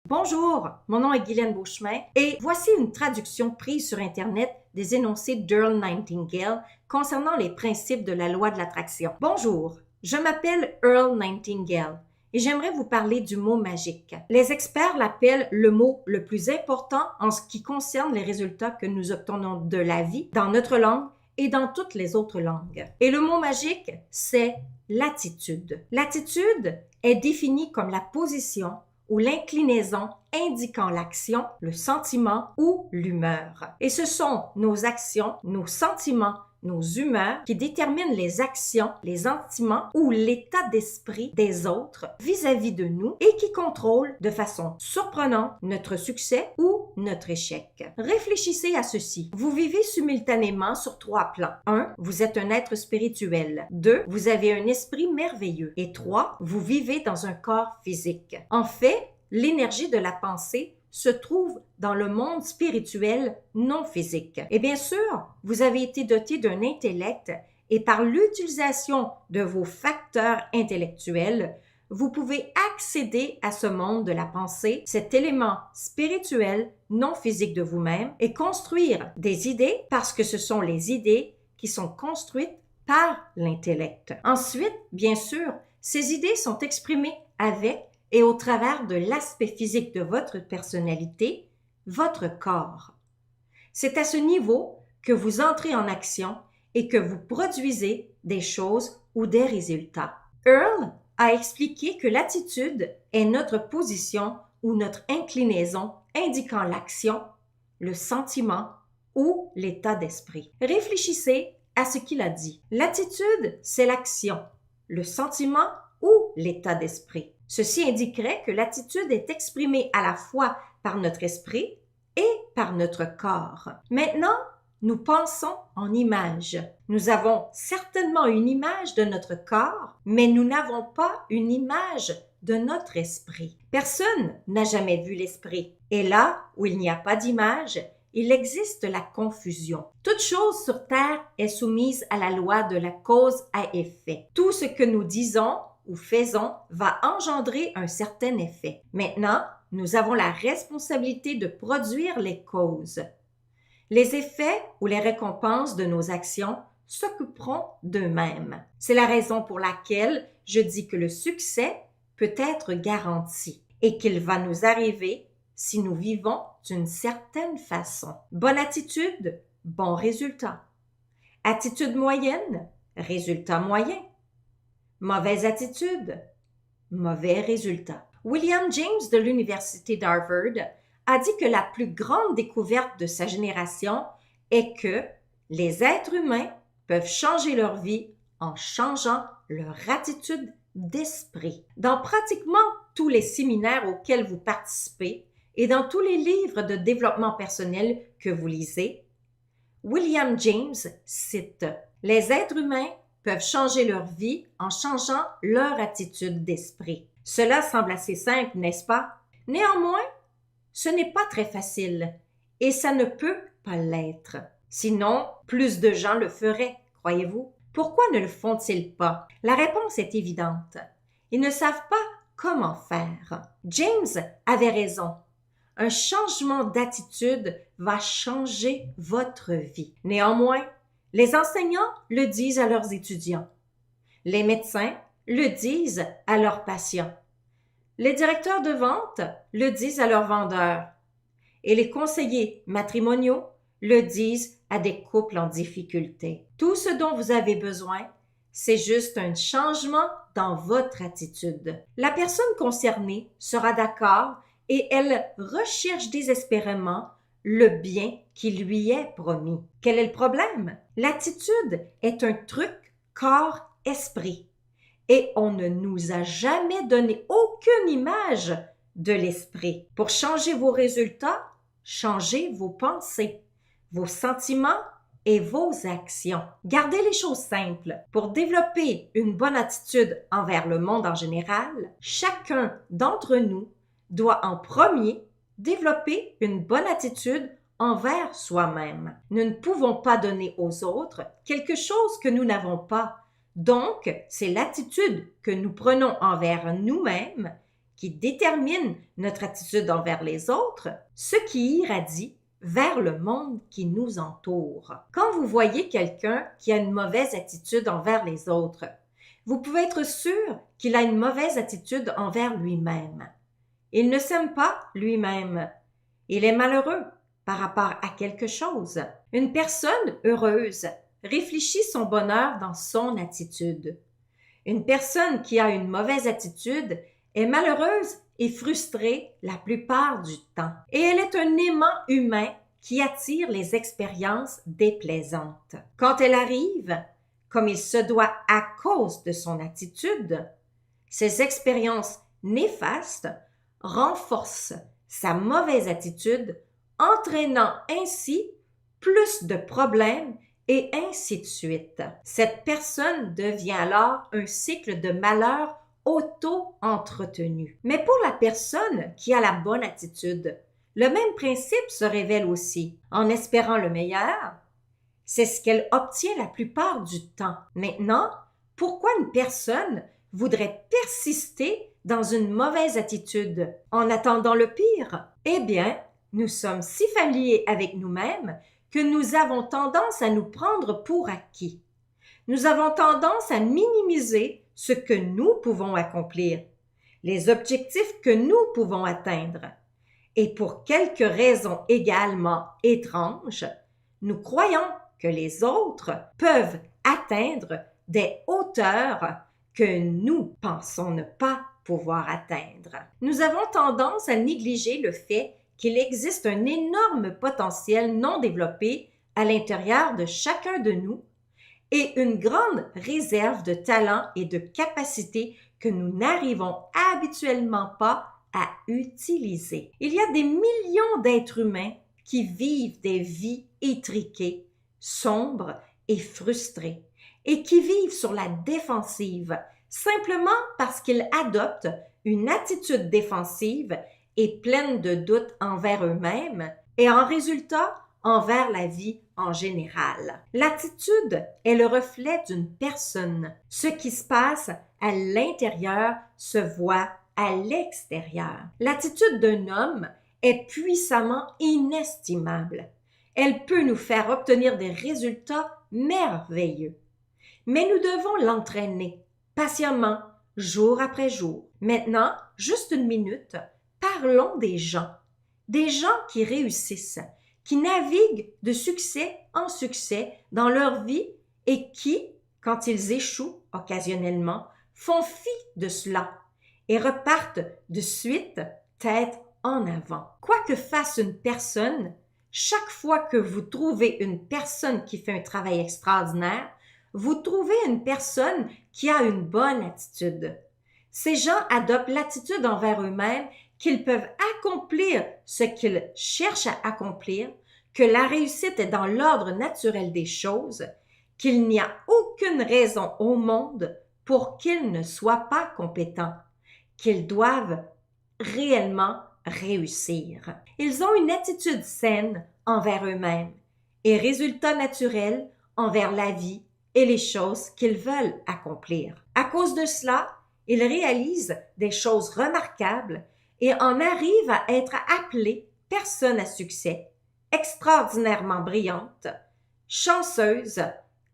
Bonjour, mon nom est Guylaine Beauchemin et voici une traduction prise sur Internet des énoncés d'Earl Nightingale concernant les principes de la loi de l'attraction. Bonjour, je m'appelle Earl Nightingale et j'aimerais vous parler du mot magique. Les experts l'appellent le mot le plus important en ce qui concerne les résultats que nous obtenons de la vie dans notre langue et dans toutes les autres langues. Et le mot magique, c'est l'attitude. L'attitude est définie comme la position ou l'inclinaison indiquant l'action, le sentiment ou l'humeur. Et ce sont nos actions, nos sentiments, nos humeurs qui déterminent les actions, les sentiments ou l'état d'esprit des autres vis-à-vis de nous et qui contrôlent de façon surprenante notre succès ou notre échec. Réfléchissez à ceci. Vous vivez simultanément sur 3 plans. 1. Vous êtes un être spirituel. 2. Vous avez un esprit merveilleux. Et 3. Vous vivez dans un corps physique. En fait, l'énergie de la pensée se trouve dans le monde spirituel non physique. Et bien sûr, vous avez été doté d'un intellect et par l'utilisation de vos facteurs intellectuels, vous pouvez accéder à ce monde de la pensée, cet élément spirituel non physique de vous-même et construire des idées parce que ce sont les idées qui sont construites par l'intellect. Ensuite, bien sûr, ces idées sont exprimées avec et au travers de l'aspect physique de votre personnalité, votre corps. C'est à ce niveau que vous entrez en action et que vous produisez des choses ou des résultats. Earl a expliqué que l'attitude est notre position ou notre inclinaison indiquant l'action, le sentiment ou l'état d'esprit. Réfléchissez à ce qu'il a dit. L'attitude, c'est l'action, le sentiment ou l'état d'esprit. Ceci indiquerait que l'attitude est exprimée à la fois par notre esprit et par notre corps. Maintenant, nous pensons en images. Nous avons certainement une image de notre corps, mais nous n'avons pas une image de notre esprit. Personne n'a jamais vu l'esprit. Et là où il n'y a pas d'image, il existe la confusion. Toute chose sur Terre est soumise à la loi de la cause à effet. Tout ce que nous disons ou faisons va engendrer un certain effet. Maintenant, nous avons la responsabilité de produire les causes. Les effets ou les récompenses de nos actions s'occuperont d'eux-mêmes. C'est la raison pour laquelle je dis que le succès peut être garanti et qu'il va nous arriver si nous vivons d'une certaine façon. Bonne attitude, bon résultat. Attitude moyenne, résultat moyen. Mauvaise attitude, mauvais résultat. William James de l'Université d'Harvard a dit que la plus grande découverte de sa génération est que les êtres humains peuvent changer leur vie en changeant leur attitude d'esprit. Dans pratiquement tous les séminaires auxquels vous participez et dans tous les livres de développement personnel que vous lisez, William James cite « Les êtres humains peuvent changer leur vie en changeant leur attitude d'esprit. » Cela semble assez simple, n'est-ce pas? Néanmoins, ce n'est pas très facile et ça ne peut pas l'être. Sinon, plus de gens le feraient, croyez-vous? Pourquoi ne le font-ils pas? La réponse est évidente. Ils ne savent pas comment faire. James avait raison. Un changement d'attitude va changer votre vie. Néanmoins, les enseignants le disent à leurs étudiants. Les médecins le disent à leurs patients. Les directeurs de vente le disent à leurs vendeurs. Et les conseillers matrimoniaux le disent à des couples en difficulté. Tout ce dont vous avez besoin, c'est juste un changement dans votre attitude. La personne concernée sera d'accord et elle recherche désespérément le bien qui lui est promis. Quel est le problème? L'attitude est un truc corps-esprit et on ne nous a jamais donné aucune image de l'esprit. Pour changer vos résultats, changez vos pensées, vos sentiments et vos actions. Gardez les choses simples. Pour développer une bonne attitude envers le monde en général, chacun d'entre nous doit en premier développer une bonne attitude envers soi-même. Nous ne pouvons pas donner aux autres quelque chose que nous n'avons pas. Donc, c'est l'attitude que nous prenons envers nous-mêmes qui détermine notre attitude envers les autres, ce qui irradie vers le monde qui nous entoure. Quand vous voyez quelqu'un qui a une mauvaise attitude envers les autres, vous pouvez être sûr qu'il a une mauvaise attitude envers lui-même. Il ne s'aime pas lui-même. Il est malheureux par rapport à quelque chose. Une personne heureuse réfléchit son bonheur dans son attitude. Une personne qui a une mauvaise attitude est malheureuse et frustrée la plupart du temps. Et elle est un aimant humain qui attire les expériences déplaisantes. Quand elle arrive, comme il se doit à cause de son attitude, ces expériences néfastes renforcent sa mauvaise attitude, entraînant ainsi plus de problèmes et ainsi de suite. Cette personne devient alors un cycle de malheur auto-entretenu. Mais pour la personne qui a la bonne attitude, le même principe se révèle aussi. En espérant le meilleur, c'est ce qu'elle obtient la plupart du temps. Maintenant, pourquoi une personne voudrait persister dans une mauvaise attitude en attendant le pire? Eh bien, nous sommes si familiers avec nous-mêmes que nous avons tendance à nous prendre pour acquis. Nous avons tendance à minimiser ce que nous pouvons accomplir, les objectifs que nous pouvons atteindre. Et pour quelques raisons également étranges, nous croyons que les autres peuvent atteindre des hauteurs que nous pensons ne pas pouvoir atteindre. Nous avons tendance à négliger le fait qu'il existe un énorme potentiel non développé à l'intérieur de chacun de nous et une grande réserve de talents et de capacités que nous n'arrivons habituellement pas à utiliser. Il y a des millions d'êtres humains qui vivent des vies étriquées, sombres et frustrées, et qui vivent sur la défensive simplement parce qu'ils adoptent une attitude défensive et pleine de doutes envers eux-mêmes et en résultat envers la vie en général. L'attitude est le reflet d'une personne. Ce qui se passe à l'intérieur se voit à l'extérieur. L'attitude d'un homme est puissamment inestimable. Elle peut nous faire obtenir des résultats merveilleux. Mais nous devons l'entraîner patiemment, jour après jour. Maintenant, juste une minute, parlons des gens qui réussissent, qui naviguent de succès en succès dans leur vie et qui, quand ils échouent occasionnellement, font fi de cela et repartent de suite tête en avant. Quoi que fasse une personne, chaque fois que vous trouvez une personne qui fait un travail extraordinaire, vous trouvez une personne qui a une bonne attitude. Ces gens adoptent l'attitude envers eux-mêmes qu'ils peuvent accomplir ce qu'ils cherchent à accomplir, que la réussite est dans l'ordre naturel des choses, qu'il n'y a aucune raison au monde pour qu'ils ne soient pas compétents, qu'ils doivent réellement réussir. Ils ont une attitude saine envers eux-mêmes et résultat naturel envers la vie et les choses qu'ils veulent accomplir. À cause de cela, ils réalisent des choses remarquables et en arrivent à être appelés personnes à succès, extraordinairement brillantes, chanceuses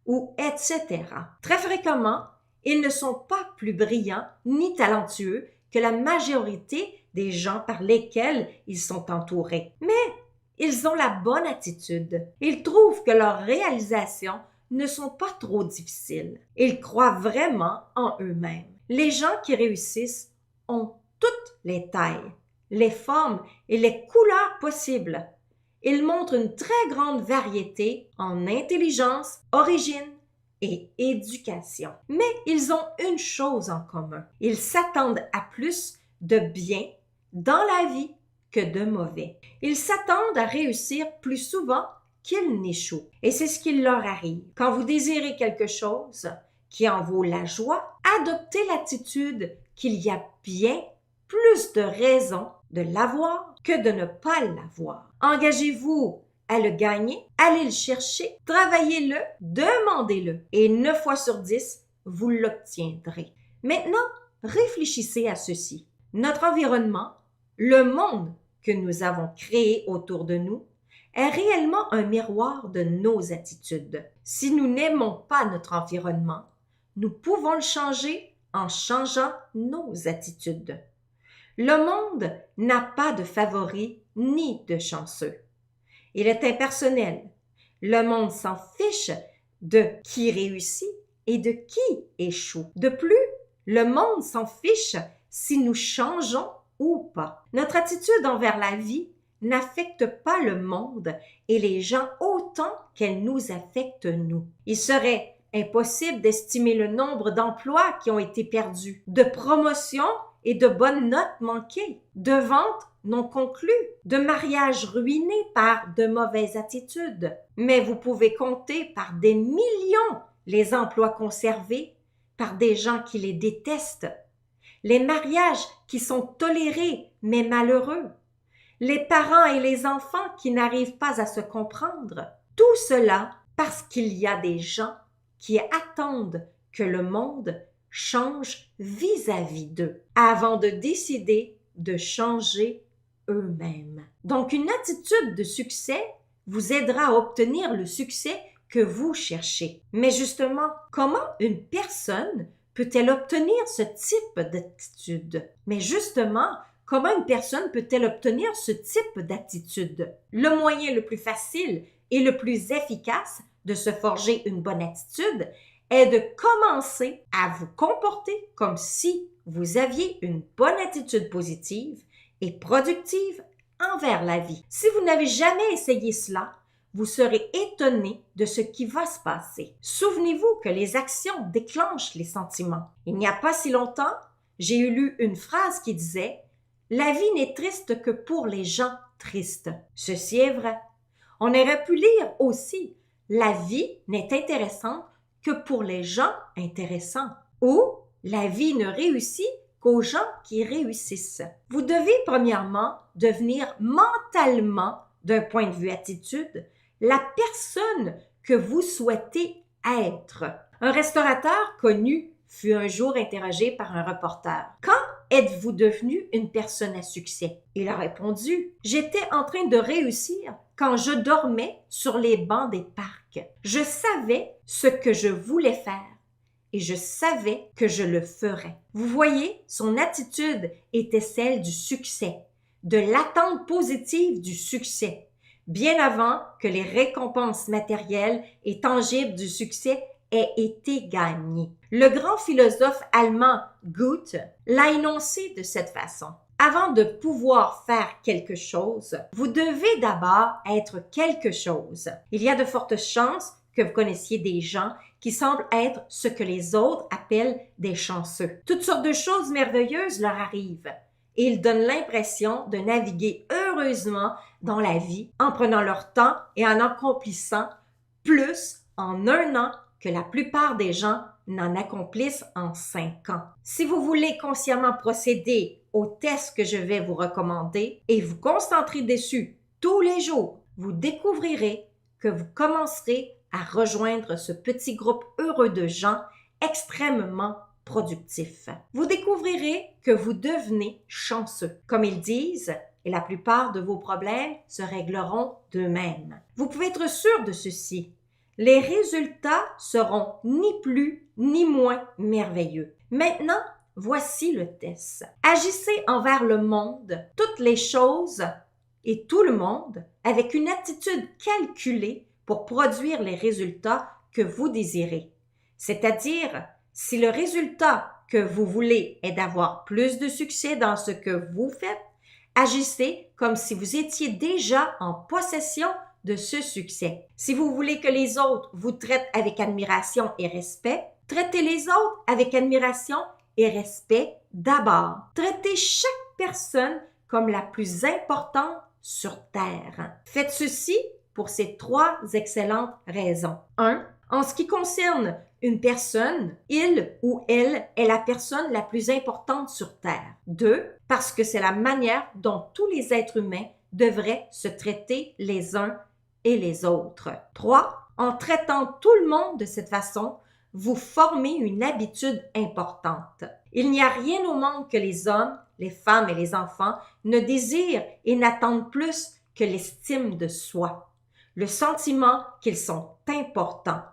ou etc. Très fréquemment, ils ne sont pas plus brillants ni talentueux que la majorité des gens par lesquels ils sont entourés. Mais ils ont la bonne attitude. Ils trouvent que leurs réalisations ne sont pas trop difficiles. Ils croient vraiment en eux-mêmes. Les gens qui réussissent ont toutes les tailles, les formes et les couleurs possibles. Ils montrent une très grande variété en intelligence, origine et éducation. Mais ils ont une chose en commun. Ils s'attendent à plus de bien dans la vie que de mauvais. Ils s'attendent à réussir plus souvent qu'ils n'échouent. Et c'est ce qui leur arrive. Quand vous désirez quelque chose qui en vaut la joie, adoptez l'attitude qu'il y a bien plus de raisons de l'avoir que de ne pas l'avoir. Engagez-vous à le gagner, allez le chercher, travaillez-le, demandez-le. Et 9 fois sur 10, vous l'obtiendrez. Maintenant, réfléchissez à ceci. Notre environnement, le monde que nous avons créé autour de nous, est réellement un miroir de nos attitudes. Si nous n'aimons pas notre environnement, nous pouvons le changer en changeant nos attitudes. Le monde n'a pas de favoris ni de chanceux. Il est impersonnel. Le monde s'en fiche de qui réussit et de qui échoue. De plus, le monde s'en fiche si nous changeons ou pas. Notre attitude envers la vie n'affecte pas le monde et les gens autant qu'elle nous affecte nous. Il serait impossible d'estimer le nombre d'emplois qui ont été perdus, de promotions et de bonnes notes manquées, de ventes non conclues, de mariages ruinés par de mauvaises attitudes. Mais vous pouvez compter par des millions les emplois conservés par des gens qui les détestent, les mariages qui sont tolérés mais malheureux, les parents et les enfants qui n'arrivent pas à se comprendre. Tout cela parce qu'il y a des gens qui attendent que le monde change vis-à-vis d'eux avant de décider de changer eux-mêmes. Donc, une attitude de succès vous aidera à obtenir le succès que vous cherchez. Mais justement, comment une personne peut-elle obtenir ce type d'attitude? Mais justement, comment une personne peut-elle obtenir ce type d'attitude? Le moyen le plus facile et le plus efficace de se forger une bonne attitude est de commencer à vous comporter comme si vous aviez une bonne attitude positive et productive envers la vie. Si vous n'avez jamais essayé cela, vous serez étonné de ce qui va se passer. Souvenez-vous que les actions déclenchent les sentiments. Il n'y a pas si longtemps, j'ai lu une phrase qui disait « La vie n'est triste que pour les gens tristes ». Ceci est vrai. On aurait pu lire aussi « La vie n'est intéressante que pour les gens intéressants » ou « La vie ne réussit qu'aux gens qui réussissent ». Vous devez premièrement devenir mentalement, d'un point de vue attitude, la personne que vous souhaitez être. Un restaurateur connu fut un jour interrogé par un reporter. « Quand êtes-vous devenu une personne à succès? » Il a répondu « J'étais en train de réussir quand je dormais sur les bancs des parcs. Je savais ce que je voulais faire et je savais que je le ferais. » Vous voyez, son attitude était celle du succès, de l'attente positive du succès, bien avant que les récompenses matérielles et tangibles du succès aient été gagnées. Le grand philosophe allemand Goethe l'a énoncé de cette façon. Avant de pouvoir faire quelque chose, vous devez d'abord être quelque chose. Il y a de fortes chances que vous connaissiez des gens qui semblent être ce que les autres appellent des chanceux. Toutes sortes de choses merveilleuses leur arrivent et ils donnent l'impression de naviguer heureusement dans la vie en prenant leur temps et en accomplissant plus en un an que la plupart des gens n'en accomplissent en 5 ans. Si vous voulez consciemment procéder au test que je vais vous recommander et vous concentrer dessus tous les jours, vous découvrirez que vous commencerez à rejoindre ce petit groupe heureux de gens extrêmement productifs. Vous découvrirez que vous devenez chanceux. Comme ils disent, et la plupart de vos problèmes se régleront d'eux-mêmes. Vous pouvez être sûr de ceci. Les résultats seront ni plus ni moins merveilleux. Maintenant, voici le test. Agissez envers le monde, toutes les choses et tout le monde avec une attitude calculée pour produire les résultats que vous désirez. C'est-à-dire, si le résultat que vous voulez est d'avoir plus de succès dans ce que vous faites, agissez comme si vous étiez déjà en possession de ce succès. Si vous voulez que les autres vous traitent avec admiration et respect, traitez les autres avec admiration et respect d'abord. Traitez chaque personne comme la plus importante sur Terre. Faites ceci pour ces 3 excellentes raisons. 1. En ce qui concerne une personne, il ou elle est la personne la plus importante sur Terre. 2. Parce que c'est la manière dont tous les êtres humains devraient se traiter les uns et les autres. 3. En traitant tout le monde de cette façon, vous formez une habitude importante. Il n'y a rien au monde que les hommes, les femmes et les enfants ne désirent et n'attendent plus que l'estime de soi, le sentiment qu'ils sont importants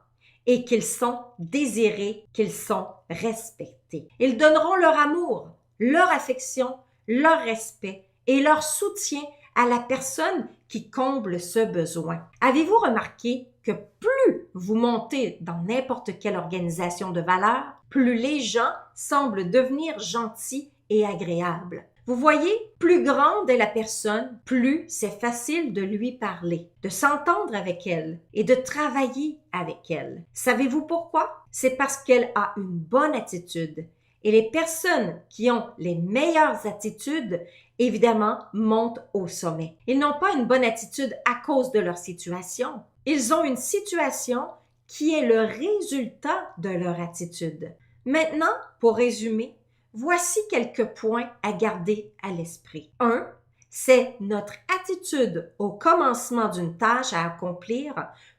et qu'ils sont désirés, qu'ils sont respectés. Ils donneront leur amour, leur affection, leur respect et leur soutien à la personne qui comble ce besoin. Avez-vous remarqué que plus vous montez dans n'importe quelle organisation de valeurs, plus les gens semblent devenir gentils et agréables? Vous voyez, plus grande est la personne, plus c'est facile de lui parler, de s'entendre avec elle et de travailler avec elle. Savez-vous pourquoi? C'est parce qu'elle a une bonne attitude. Et les personnes qui ont les meilleures attitudes, évidemment, montent au sommet. Ils n'ont pas une bonne attitude à cause de leur situation. Ils ont une situation qui est le résultat de leur attitude. Maintenant, pour résumer, voici quelques points à garder à l'esprit. 1. C'est notre attitude au commencement d'une tâche à accomplir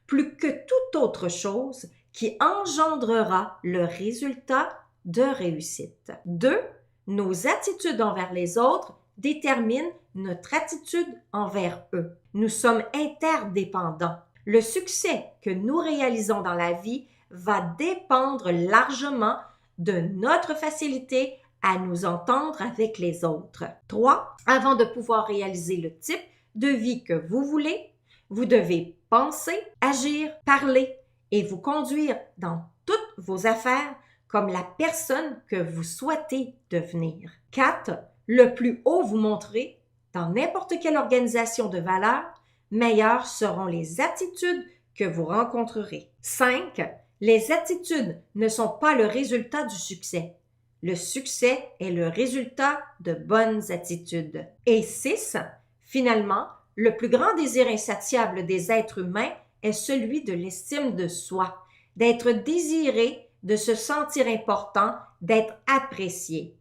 plus que toute autre chose qui engendrera le résultat de réussite. 2. Nos attitudes envers les autres déterminent notre attitude envers eux. Nous sommes interdépendants. Le succès que nous réalisons dans la vie va dépendre largement de notre facilité à nous entendre avec les autres. 3. Avant de pouvoir réaliser le type de vie que vous voulez, vous devez penser, agir, parler et vous conduire dans toutes vos affaires comme la personne que vous souhaitez devenir. 4. Le plus haut vous montrez, dans n'importe quelle organisation de valeurs, meilleures seront les attitudes que vous rencontrerez. 5. Les attitudes ne sont pas le résultat du succès. Le succès est le résultat de bonnes attitudes. Et 6. Finalement, le plus grand désir insatiable des êtres humains est celui de l'estime de soi, d'être désiré, de se sentir important, d'être apprécié.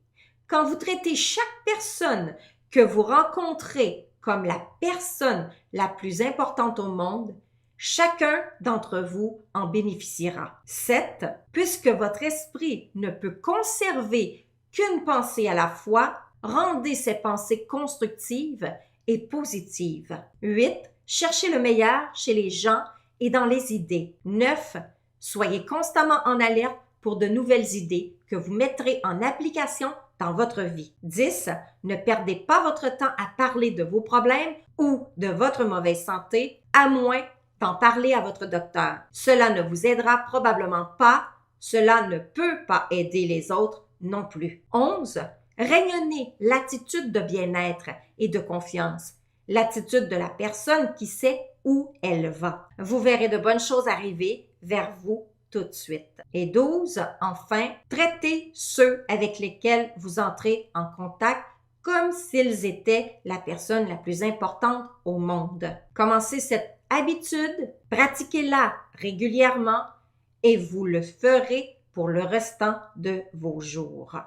Quand vous traitez chaque personne que vous rencontrez comme la personne la plus importante au monde, chacun d'entre vous en bénéficiera. 7. Puisque votre esprit ne peut conserver qu'une pensée à la fois, rendez ces pensées constructives et positives. 8. Cherchez le meilleur chez les gens et dans les idées. 9. Soyez constamment en alerte pour de nouvelles idées que vous mettrez en application dans votre vie. 10. Ne perdez pas votre temps à parler de vos problèmes ou de votre mauvaise santé, à moins d'en parler à votre docteur. Cela ne vous aidera probablement pas, cela ne peut pas aider les autres non plus. 11. Rayonnez l'attitude de bien-être et de confiance, l'attitude de la personne qui sait où elle va. Vous verrez de bonnes choses arriver vers vous tout de suite. Et 12, enfin, traitez ceux avec lesquels vous entrez en contact comme s'ils étaient la personne la plus importante au monde. Commencez cette habitude, pratiquez-la régulièrement et vous le ferez pour le restant de vos jours.